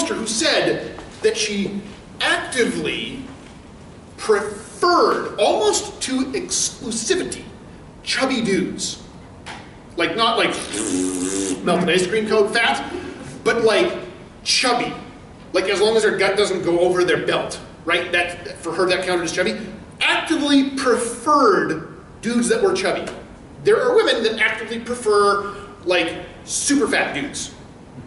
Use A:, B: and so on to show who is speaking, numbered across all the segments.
A: poster who said that she actively preferred, almost to exclusivity, chubby dudes. Like, not like melted ice cream cone fat, but like chubby. Like, as long as their gut doesn't go over their belt, right? That, for her, that counted as chubby. Actively preferred dudes that were chubby. There are women that actively prefer, like, super fat dudes.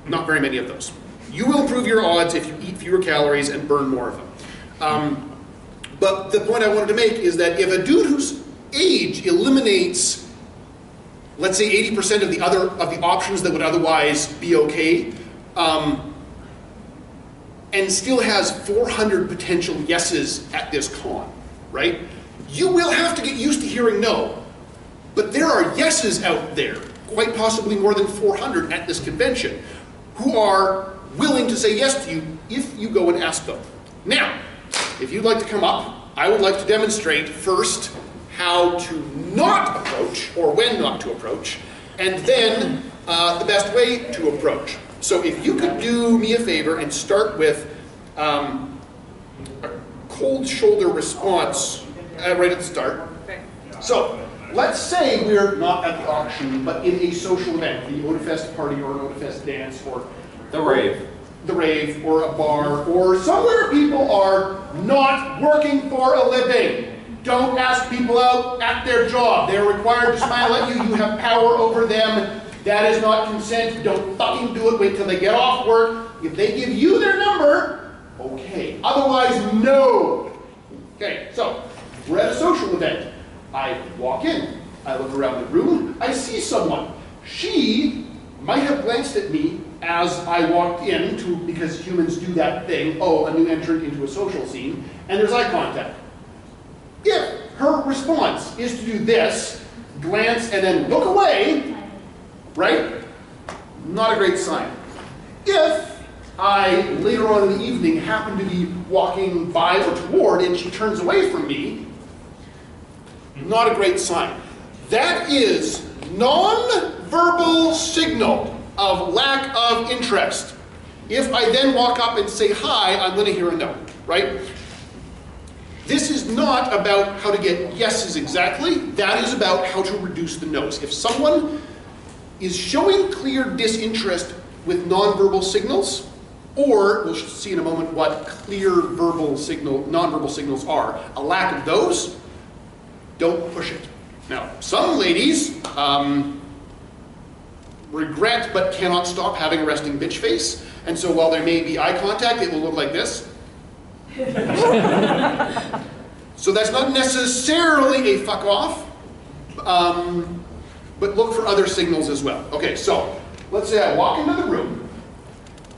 A: Not very many of those. You will improve your odds if you eat fewer calories and burn more of them. But the point I wanted to make is that if a dude whose age eliminates, let's say, 80% of the options that would otherwise be okay, and still has 400 potential yeses at this con, right? You will have to get used to hearing no. But there are yeses out there, quite possibly more than 400 at this convention, who are willing to say yes to you if you go and ask them. Now, if you'd like to come up, I would like to demonstrate first how to not approach, or when not to approach, and then the best way to approach. So if you could do me a favor and start with a cold shoulder response right at the start. So let's say we're not at the auction, but in a social event, the Otafest party or an Otafest dance, or
B: the rave.
A: The rave, or a bar, or somewhere people are not working for a living. Don't ask people out at their job. They're required to smile at you. You have power over them. That is not consent. Don't fucking do it. Wait till they get off work. If they give you their number, okay. Otherwise, no. Okay, so we're at a social event. I walk in. I look around the room. I see someone. She might have glanced at me as I walked in, because humans do that thing, oh, a new entrant into a social scene, and there's eye contact. If her response is to do this, glance and then look away, right? Not a great sign. If I, later on in the evening, happen to be walking by or toward and she turns away from me, not a great sign. That is non-verbal signal of lack of interest. If I then walk up and say hi, I'm going to hear a no, right? This is not about how to get yeses exactly. That is about how to reduce the no's. If someone is showing clear disinterest with non-verbal signals, or we'll see in a moment what clear non-verbal signals are, a lack of those, don't push it. Now, some ladies regret but cannot stop having a resting bitch face, and so while there may be eye contact, it will look like this. So that's not necessarily a fuck off, but look for other signals as well. Okay, so let's say I walk into the room,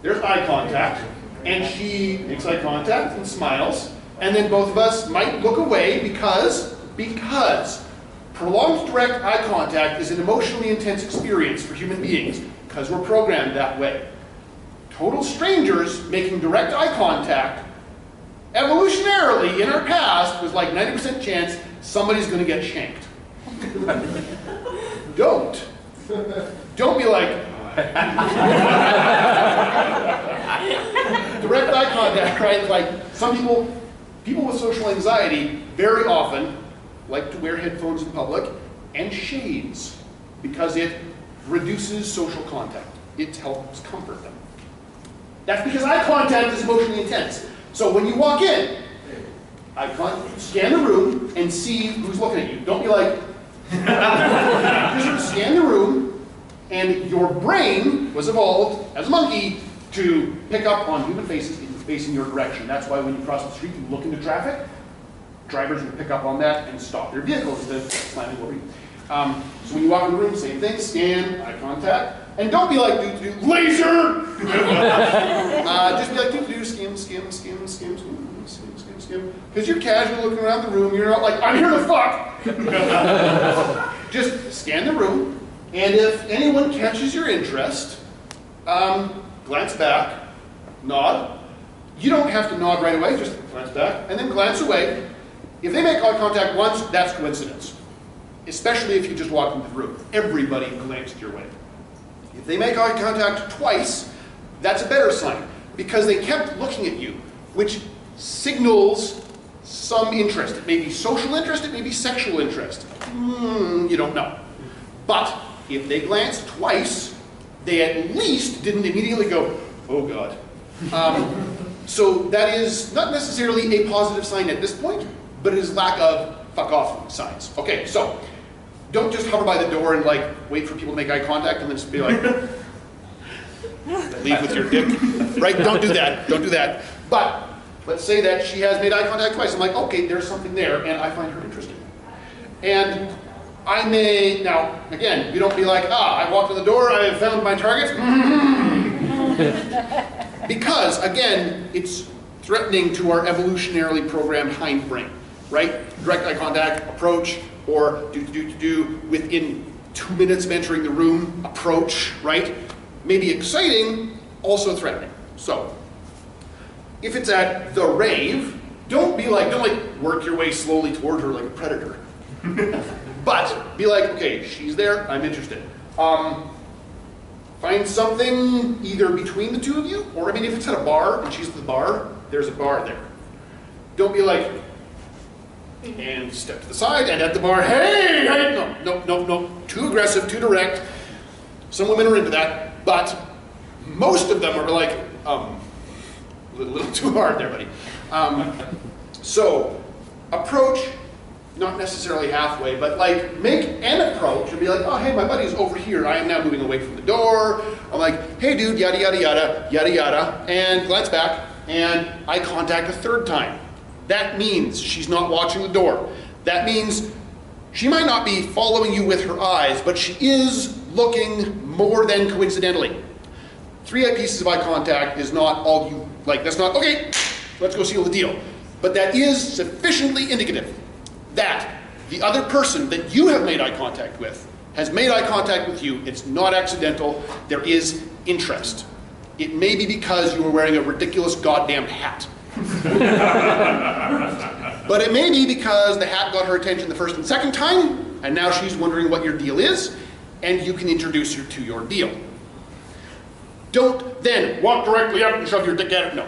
A: there's eye contact, and she makes eye contact and smiles, and then both of us might look away because prolonged direct eye contact is an emotionally intense experience for human beings, because we're programmed that way. Total strangers making direct eye contact, evolutionarily in our past, was like 90% chance somebody's going to get shanked. Don't be like, direct eye contact, right? Like, some people with social anxiety very often like to wear headphones in public and shades because it reduces social contact. It helps comfort them. That's because eye contact is emotionally intense. So when you walk in, scan the room and see who's looking at you. Don't be like, just scan the room, and your brain was evolved as a monkey to pick up on human faces facing your direction. That's why when you cross the street, you look into traffic. Drivers will pick up on that and stop their vehicles instead of slamming over you. So when you walk in the room, same thing, scan, eye contact, and don't be like, laser! Just be like, skim. Because you're casually looking around the room, you're not like, I'm here to fuck! Just scan the room, and if anyone catches your interest, glance back, nod. You don't have to nod right away, just glance back, and then glance away. If they make eye contact once, that's coincidence. Especially if you just walk into the room. Everybody glanced your way. If they make eye contact twice, that's a better sign. because they kept looking at you, which signals some interest. It may be social interest, it may be sexual interest. You don't know. But if they glanced twice, they at least didn't immediately go, oh God. So that is not necessarily a positive sign at this point, but it is lack of fuck off signs. Okay, so don't just hover by the door and like wait for people to make eye contact and then just be like, leave with your dick, right? Don't do that, don't do that. But let's say that she has made eye contact twice. I'm like, okay, there's something there and I find her interesting. And I may, now, again, you don't be like, I walked in the door, I have found my target. Because, again, it's threatening to our evolutionarily programmed hindbrain, right? Direct eye contact, approach, or do, within 2 minutes of entering the room, approach, right? Maybe exciting, also threatening. So, if it's at the rave, don't work your way slowly toward her like a predator. But be like, okay, she's there, I'm interested. Find something either between the two of you, or I mean, if it's at a bar and she's at the bar, there's a bar there. Don't be like, and step to the side, and at the bar, hey, no, too aggressive, too direct. Some women are into that, but most of them are like, a little too hard there, buddy. So, approach, not necessarily halfway, but like make an approach and be like, oh, hey, my buddy's over here. I am now moving away from the door. I'm like, hey, dude, yada, yada, yada, yada, yada, and glance back, and eye contact a third time. That means she's not watching the door. That means she might not be following you with her eyes, but she is looking more than coincidentally. 3 pieces of eye contact is not all you, like, that's not, okay, let's go seal the deal. But that is sufficiently indicative that the other person that you have made eye contact with has made eye contact with you. It's not accidental. There is interest. It may be because you were wearing a ridiculous goddamn hat. But it may be because the hat got her attention the first and second time, and now she's wondering what your deal is, and you can introduce her to your deal. Don't then walk directly up and shove your dick at it. No.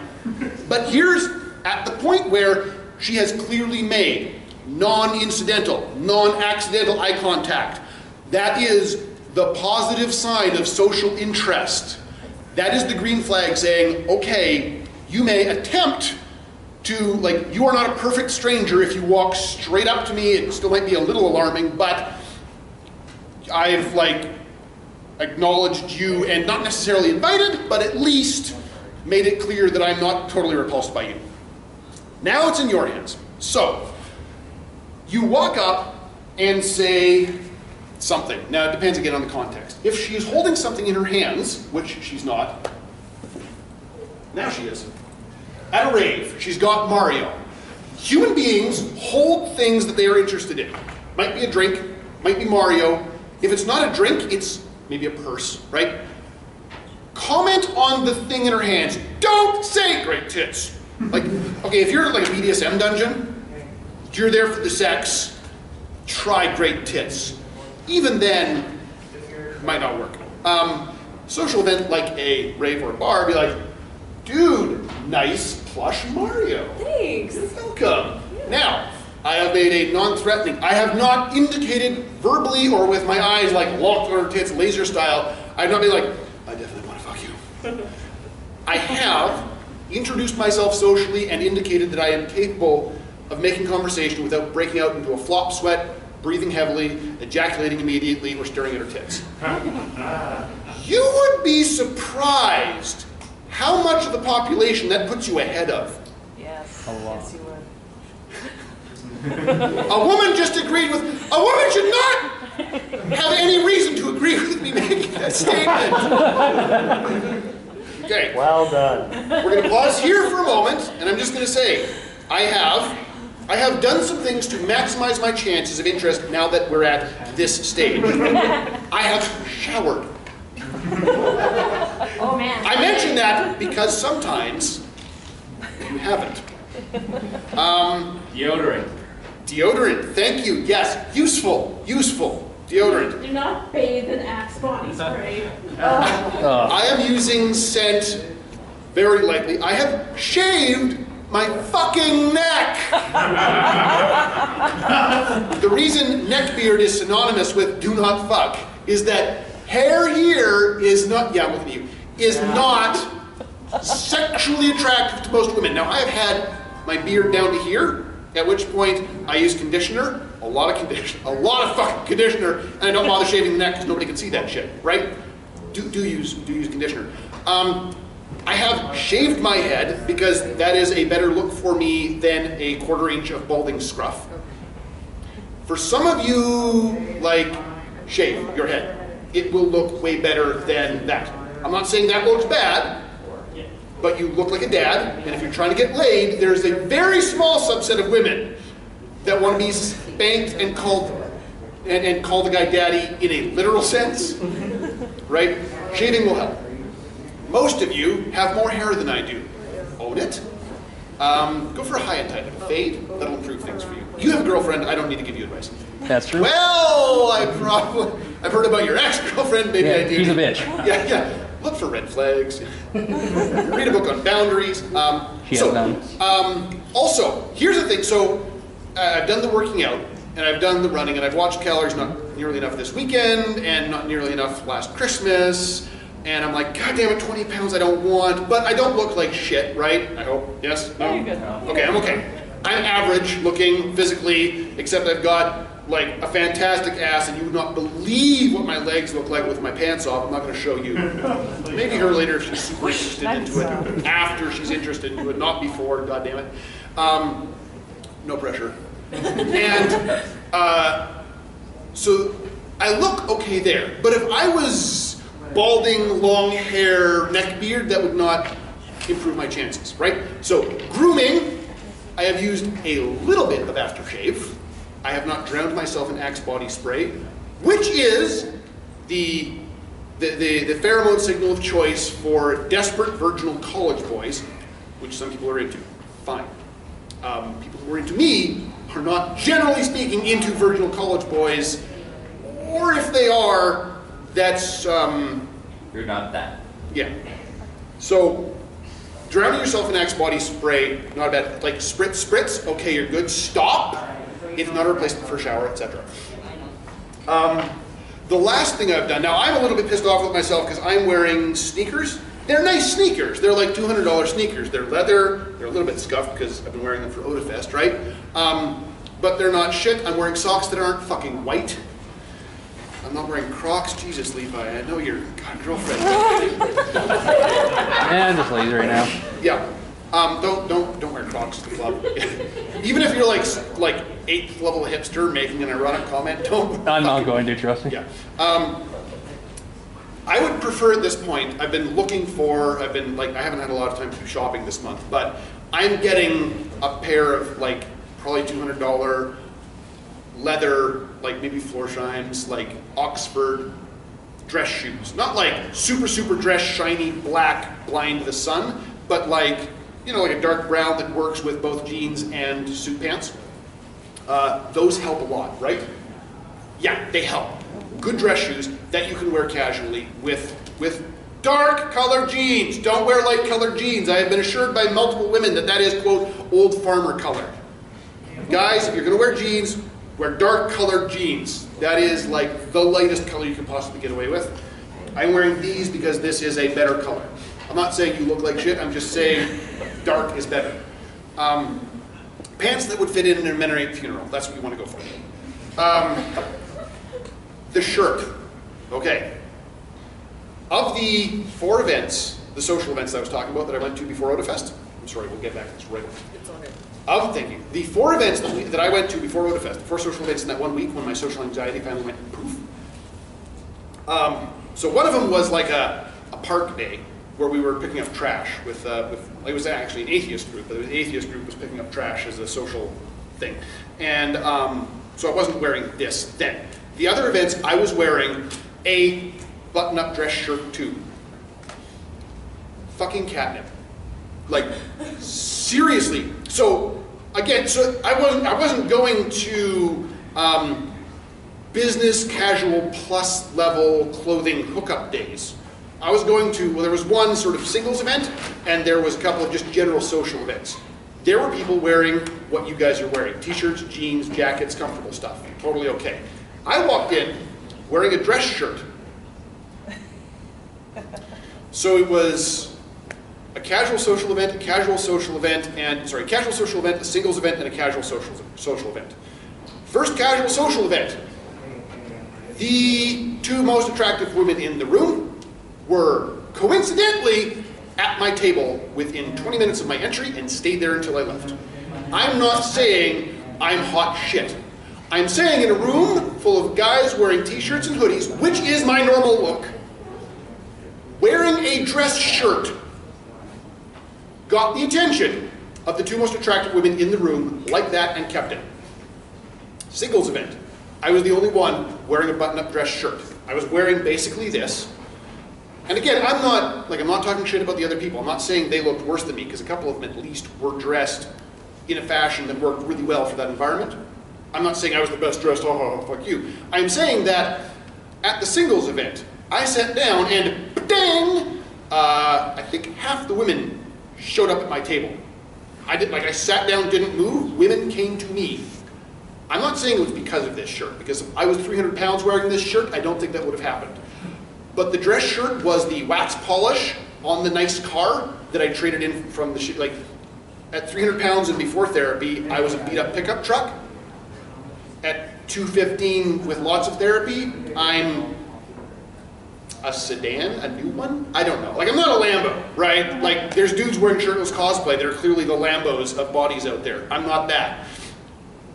A: But here's at the point where she has clearly made non-incidental, non-accidental eye contact. That is the positive sign of social interest. That is the green flag saying, okay, you may attempt to, like, you are not a perfect stranger. If you walk straight up to me, it still might be a little alarming, but I've, like, acknowledged you and not necessarily invited, but at least made it clear that I'm not totally repulsed by you. Now it's in your hands. So, you walk up and say something. Now, it depends again on the context. If she's holding something in her hands, which she's not, now she is. At a rave, she's got Mario. Human beings hold things that they are interested in. Might be a drink, might be Mario. If it's not a drink, it's maybe a purse, right? Comment on the thing in her hands. Don't say great tits. Like, okay, if you're like a BDSM dungeon, you're there for the sex, try great tits. Even then, it might not work. Social event like a rave or a bar, be like, dude, nice plush Mario.
B: Thanks.
A: You're welcome. Yeah. Now, I have made a non-threatening, I have not indicated verbally or with my eyes like locked on her tits, laser style. I have not been like, I definitely want to fuck you. I have introduced myself socially and indicated that I am capable of making conversation without breaking out into a flop sweat, breathing heavily, ejaculating immediately, or staring at her tits. You would be surprised how much of the population that puts you ahead of.
B: Yes.
C: A lot.
B: Yes, you would.
A: A woman just agreed with, a woman should not have any reason to agree with me making that statement. Okay.
C: Well done.
A: We're going to pause here for a moment, and I'm just going to say, I have done some things to maximize my chances of interest now that we're at this stage. I have showered.
B: Oh man.
A: I mention that because sometimes you haven't.
D: Deodorant.
A: Deodorant, thank you. Yes, useful deodorant.
B: Do not bathe in Axe body spray.
A: I am using scent very likely I have shaved my fucking neck. The reason neck beard is synonymous with do not fuck is that hair here is not, yeah, I'm looking at you, is not sexually attractive to most women. Now, I have had my beard down to here, at which point I use conditioner, a lot of fucking conditioner, and I don't bother shaving the neck because nobody can see that shit, right? Do use conditioner. I have shaved my head because that is a better look for me than a 1/4 inch of balding scruff. For some of you, like, shave your head. It will look way better than that. I'm not saying that looks bad, but you look like a dad, and if you're trying to get laid, there's a very small subset of women that want to be spanked and call the guy daddy in a literal sense, right? Shaving will help. Most of you have more hair than I do. Own it. Go for a high and tight, a fade. That'll improve things for you. You have a girlfriend. I don't need to give you advice.
B: That's true.
A: Well, I've heard about your ex-girlfriend. Maybe
B: yeah,
A: I do.
B: He's a bitch.
A: Yeah. Look for red flags. Read a book on boundaries.
B: She has none.
A: Also, here's the thing. So I've done the working out, and I've done the running, and I've watched calories not nearly enough this weekend, and not nearly enough last Christmas. And I'm like, God damn it, 20 pounds I don't want, but I don't look like shit, right? I hope. Yes? No?
C: You're good.
A: Okay, I'm okay. I'm average looking physically, except I've got like a fantastic ass, and you would not believe what my legs look like with my pants off. I'm not going to show you. Maybe her later if she's super interested into it. After she's interested into it, not before, God damn it. No pressure. And so I look okay there, but if I was balding, long hair, neck beard, that would not improve my chances, right? So grooming, I have used a little bit of aftershave. I have not drowned myself in Axe body spray, which is the pheromone signal of choice for desperate virginal college boys, which some people are into. Fine. People who are into me are not, generally speaking, into virginal college boys, or if they are, that's
D: you're not that.
A: Yeah. So drowning yourself in Axe body spray, not bad. Like spritz, okay, you're good. Stop. It's not a replacement for a shower, etc. The last thing I've done, now I'm a little bit pissed off with myself because I'm wearing sneakers. They're nice sneakers. They're like $200 sneakers. They're leather. They're a little bit scuffed because I've been wearing them for Otafest, right? But they're not shit. I'm wearing socks that aren't fucking white. I'm not wearing Crocs. Jesus, Levi, I know your girlfriend.
B: Yeah, I'm just lazy right now.
A: Yeah. Don't wear Crocs to the club. Even if you're like 8th level hipster making an ironic comment, don't.
B: I'm not going to, trust me.
A: Yeah. I would prefer at this point, I haven't had a lot of time to do shopping this month, but I'm getting a pair of like probably $200 leather, like maybe Florsheims, like Oxford dress shoes. Not like super dress, shiny, black, blind the sun, but like, you know, like a dark brown that works with both jeans and suit pants. Those help a lot, right? Yeah, they help. Good dress shoes that you can wear casually with dark colored jeans. Don't wear light colored jeans. I have been assured by multiple women that is, quote, old farmer color. Guys, if you're gonna wear jeans, wear dark colored jeans. That is like the lightest color you can possibly get away with. I'm wearing these because this is a better color. I'm not saying you look like shit, I'm just saying dark is better. Pants that would fit in a Mennonite funeral, that's what you want to go for. The shirt, okay. Of the 4 events, the social events that I was talking about that I went to before Otafest, I'm sorry, we'll get back to this right away. Thank you. The 4 events that I went to before Otafest, 4 social events in that 1 week when my social anxiety finally went poof. So one of them was like a park day where we were picking up trash with it was actually an atheist group, but the atheist group was picking up trash as a social thing. And so I wasn't wearing this then. The other events, I was wearing a button-up dress shirt too. Fucking catnip. Like, seriously. So again, I wasn't going to business casual plus level clothing hookup days. I was going to, well, there was one sort of singles event, and there was a couple of just general social events. There were people wearing what you guys are wearing, t-shirts, jeans, jackets, comfortable stuff, totally okay. I walked in wearing a dress shirt. So it was a casual social event, a casual social event, and, sorry, casual social event, a singles event, and a casual social event. First casual social event. The two most attractive women in the room were coincidentally at my table within 20 minutes of my entry and stayed there until I left. I'm not saying I'm hot shit. I'm saying in a room full of guys wearing t-shirts and hoodies, which is my normal look, wearing a dress shirt got the attention of the two most attractive women in the room like that and kept it. Singles event. I was the only one wearing a button-up dress shirt. I was wearing basically this. And again, I'm not talking shit about the other people. I'm not saying they looked worse than me, because a couple of them at least were dressed in a fashion that worked really well for that environment. I'm not saying I was the best dressed, oh, fuck you. I'm saying that at the singles event, I sat down and dang, I think half the women showed up at my table. I sat down, didn't move, women came to me. I'm not saying it was because of this shirt, because if I was 300 pounds wearing this shirt, I don't think that would have happened. But the dress shirt was the wax polish on the nice car that I traded in from the, like, at 300 pounds and before therapy, I was a beat up pickup truck. At 215 with lots of therapy, I'm a sedan, a new one? I don't know. Like, I'm not a Lambo, right? Like, there's dudes wearing shirtless cosplay that are clearly the Lambos of bodies out there. I'm not that.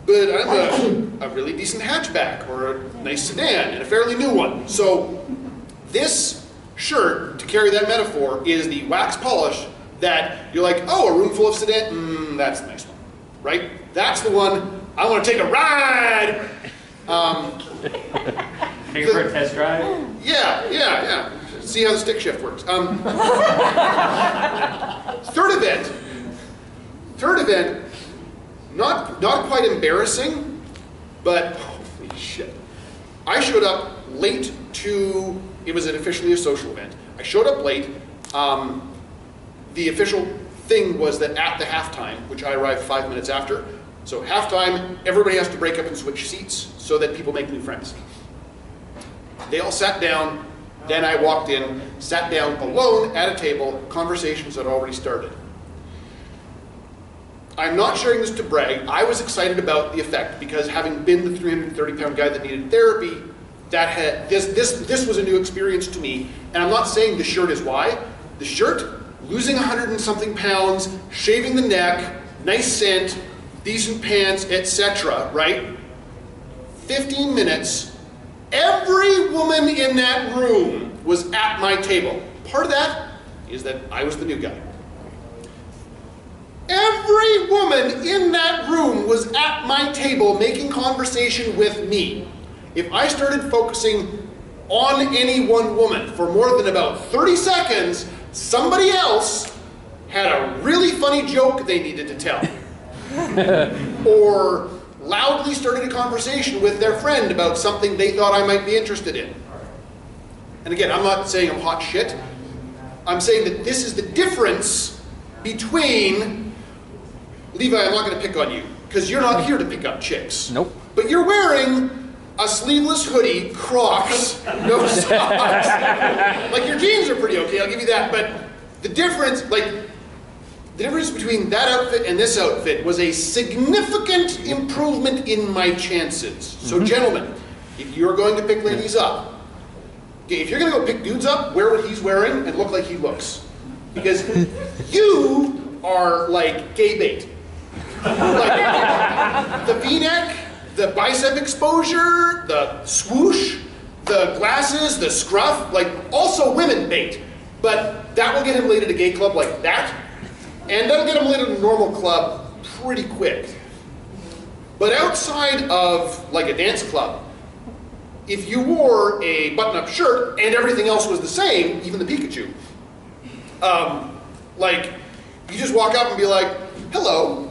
A: But I'm a really decent hatchback or a nice sedan and a fairly new one. So this shirt, to carry that metaphor, is the wax polish that you're like, oh, a room full of sedan, that's the nice one, right? That's the one I want to take a ride.
D: Take it for a test drive?
A: Yeah. See how the stick shift works. Third event, not quite embarrassing, but holy shit. I showed up late to, it was officially a social event. I showed up late. The official thing was that at the halftime, which I arrived 5 minutes after, so halftime, everybody has to break up and switch seats so that people make new friends. They all sat down, then I walked in, sat down alone at a table, conversations had already started. I'm not sharing this to brag. I was excited about the effect because having been the 330-pound guy that needed therapy, this was a new experience to me. And I'm not saying the shirt is why. The shirt, losing 100 and something pounds, shaving the neck, nice scent, decent pants, etc., right? 15 minutes, every woman in that room was at my table. Part of that is that I was the new guy. Every woman in that room was at my table making conversation with me. If I started focusing on any one woman for more than about 30 seconds, somebody else had a really funny joke they needed to tell. Or loudly started a conversation with their friend about something they thought I might be interested in. And again, I'm not saying I'm hot shit. I'm saying that this is the difference between, Levi, I'm not going to pick on you, because you're not here to pick up chicks.
B: Nope.
A: But you're wearing a sleeveless hoodie, Crocs, no socks. Like, your jeans are pretty okay, I'll give you that, but the difference, the difference between that outfit and this outfit was a significant improvement in my chances. So gentlemen, if you're going to pick ladies up, okay, if you're going to go pick dudes up, wear what he's wearing and look like he looks. Because you are like gay bait. Like, the V-neck, the bicep exposure, the swoosh, the glasses, the scruff, like, also women bait. But that will get him laid at a gay club like that. And that'll get him laid at a normal club pretty quick. But outside of, like, a dance club, if you wore a button-up shirt and everything else was the same, even the Pikachu, like, you just walk up and be like, hello,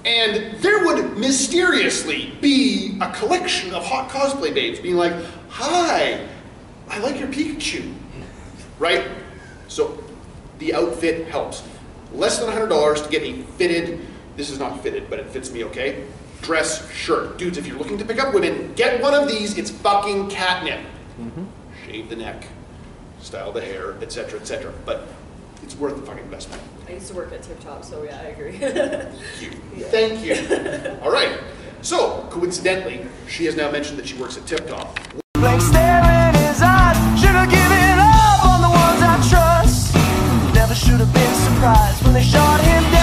A: and there would mysteriously be a collection of hot cosplay babes being like, hi, I like your Pikachu, right? So the outfit helps. Less than $100 to get a fitted, this is not fitted, but it fits me okay, dress shirt. Dudes, if you're looking to pick up women, get one of these. It's fucking catnip. Shave the neck, style the hair, etc., etc. But it's worth the fucking investment.
C: I used to work at Tip Top, so yeah, I agree.
A: Thank you. Thank you. All right. So, coincidentally, she has now mentioned that she works at Tip Top.
E: Blank stare in his eyes. Should have given up on the ones I trust. Never should have been surprised when they shot him down.